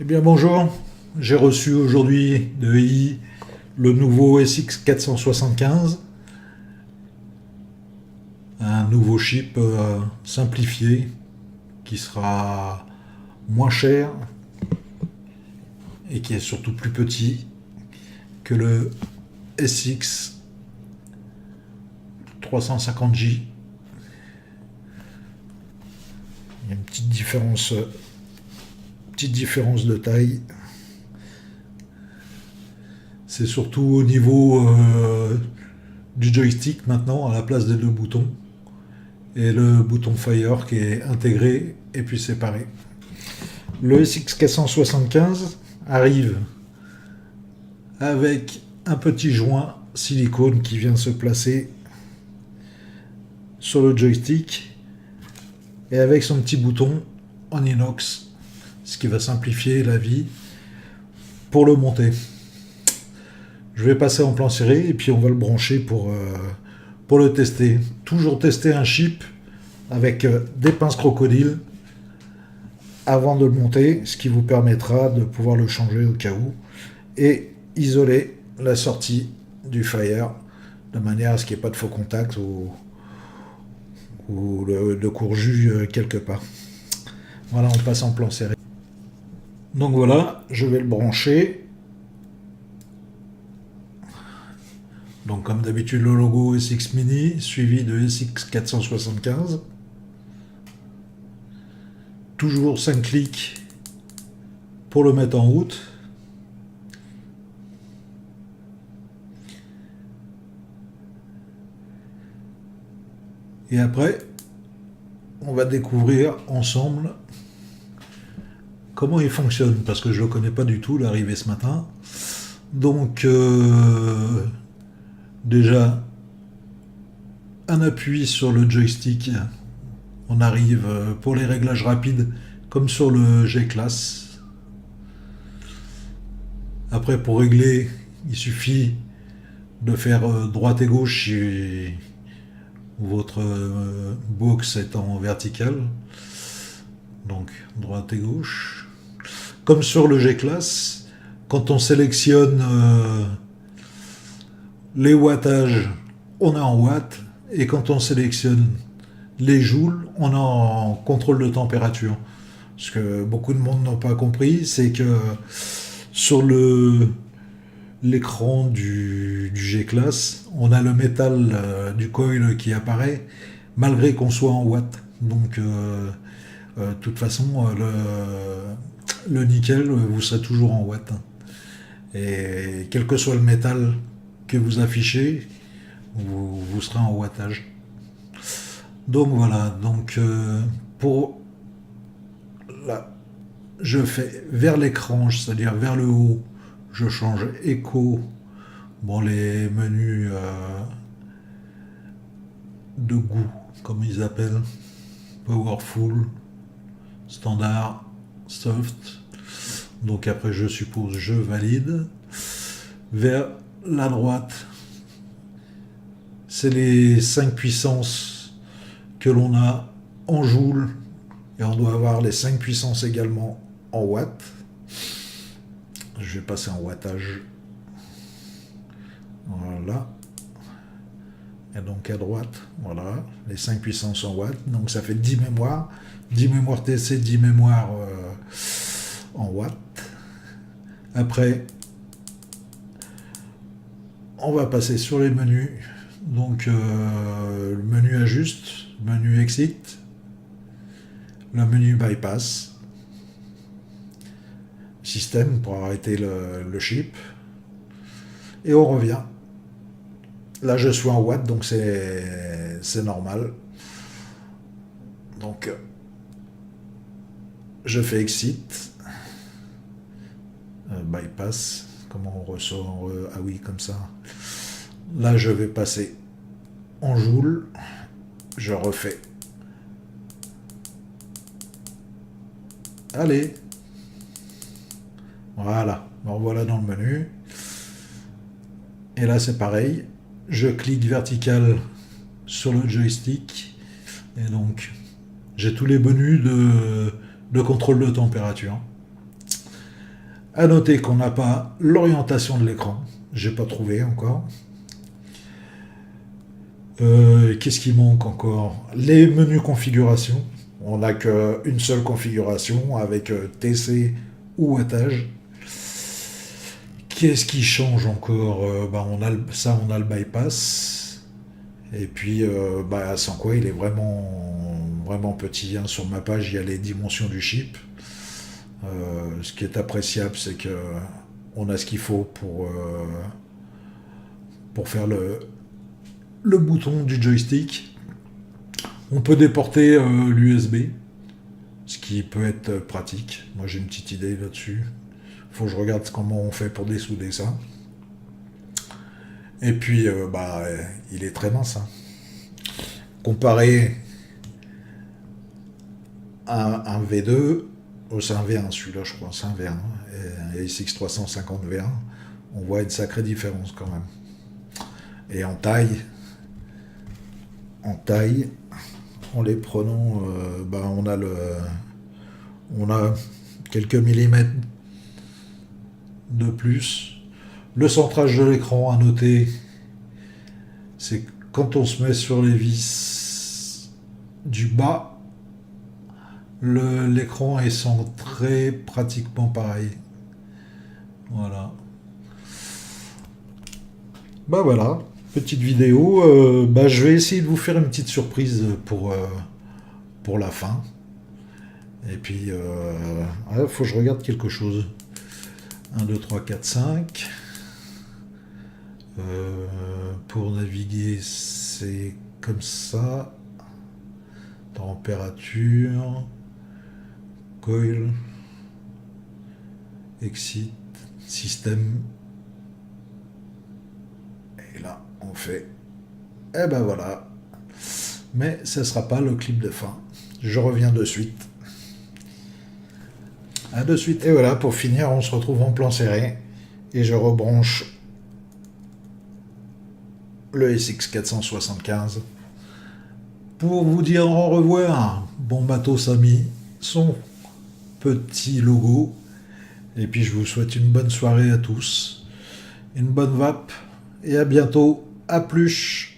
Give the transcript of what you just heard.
Eh bien bonjour, j'ai reçu aujourd'hui de EI le nouveau SX 475, un nouveau chip simplifié qui sera moins cher et qui est surtout plus petit que le SX 350J. Il y a une petite différence de taille. C'est surtout au niveau du joystick maintenant, à la place des deux boutons. Et le bouton Fire qui est intégré et puis séparé. Le SX475 arrive avec un petit joint silicone qui vient se placer sur le joystick et avec son petit bouton en inox, ce qui va simplifier la vie pour le monter. Je vais passer en plan serré et puis on va le brancher pour le tester. Toujours tester un chip avec des pinces crocodiles avant de le monter, ce qui vous permettra de pouvoir le changer au cas où et isoler la sortie du Fire de manière à ce qu'il n'y ait pas de faux contact ou de courjus quelque part. Voilà, on passe en plan serré. Donc voilà, je vais le brancher. Donc comme d'habitude le logo SX Mini suivi de SX 475. Toujours 5 clics pour le mettre en route. Et après, on va découvrir ensemble comment il fonctionne, parce que je ne le connais pas du tout, l'arrivée ce matin. Donc, déjà, un appui sur le joystick, on arrive pour les réglages rapides, comme sur le G-Class. Après, pour régler, il suffit de faire droite et gauche si votre box est en vertical. Donc, droite et gauche. Comme sur le G-Class, quand on sélectionne les wattages, on est en watts, et quand on sélectionne les joules, on est en contrôle de température. Ce que beaucoup de monde n'ont pas compris, c'est que sur l'écran du G-Class, on a le métal du coil qui apparaît, malgré qu'on soit en watts. Donc, de toute façon, le nickel, vous serez toujours en watts. Et quel que soit le métal que vous affichez, vous serez en wattage. Donc voilà, donc pour là, je fais vers l'écran, c'est-à-dire vers le haut, je change écho, bon les menus de goût, comme ils appellent, powerful, standard, soft. Donc après je suppose je valide. Vers la droite, c'est les 5 puissances que l'on a en joules, et on doit avoir les 5 puissances également en watts. Je vais passer en wattage. Voilà. Et donc à droite, voilà, les 5 puissances en watts. Donc ça fait 10 mémoires. 10 mémoires TC, 10 mémoires en watts. Après, on va passer sur les menus. Donc le menu ajuste, menu exit, le menu bypass, système pour arrêter le chip, et on revient. Là je suis en watts, donc c'est normal. Donc je fais exit, bypass, comment on ressort, ah oui comme ça. Là je vais passer en joules, je refais. Allez, voilà, me voilà dans le menu. Et là c'est pareil, je clique vertical sur le joystick et donc j'ai tous les menus de contrôle de température. À noter qu'on n'a pas l'orientation de l'écran. J'ai pas trouvé encore. Qu'est-ce qui manque encore? Les menus configuration. On n'a qu'une seule configuration avec TC ou wattage. Qu'est-ce qui change encore? On a le bypass. Et puis, sans quoi il est vraiment petit, hein. Sur ma page, il y a les dimensions du chip. Ce qui est appréciable, c'est que on a ce qu'il faut pour faire le bouton du joystick. On peut déporter l'USB, ce qui peut être pratique. Moi, j'ai une petite idée là-dessus. Faut que je regarde comment on fait pour dessouder ça. Et puis, il est très mince, hein. Comparé à un V2, c'est un V1 celui-là, je crois, c'est un V1, et SX350 V1, on voit une sacrée différence quand même. Et en taille, en les prenant, on a quelques millimètres de plus. Le centrage de l'écran à noter, c'est que quand on se met sur les vis du bas, l'écran est centré pratiquement pareil. Voilà. Voilà, petite vidéo. Je vais essayer de vous faire une petite surprise pour la fin. Et puis, faut que je regarde quelque chose. 1, 2, 3, 4, 5. Pour naviguer, c'est comme ça. Température, coil, exit, système. Et là, on fait. Voilà. Mais ce ne sera pas le clip de fin. Je reviens de suite. À de suite. Et voilà, pour finir, on se retrouve en plan serré. Et je rebranche le SX475 pour vous dire au revoir. Bon matos a mis son petit logo. Et puis je vous souhaite une bonne soirée à tous. Une bonne vape. Et à bientôt. À plus.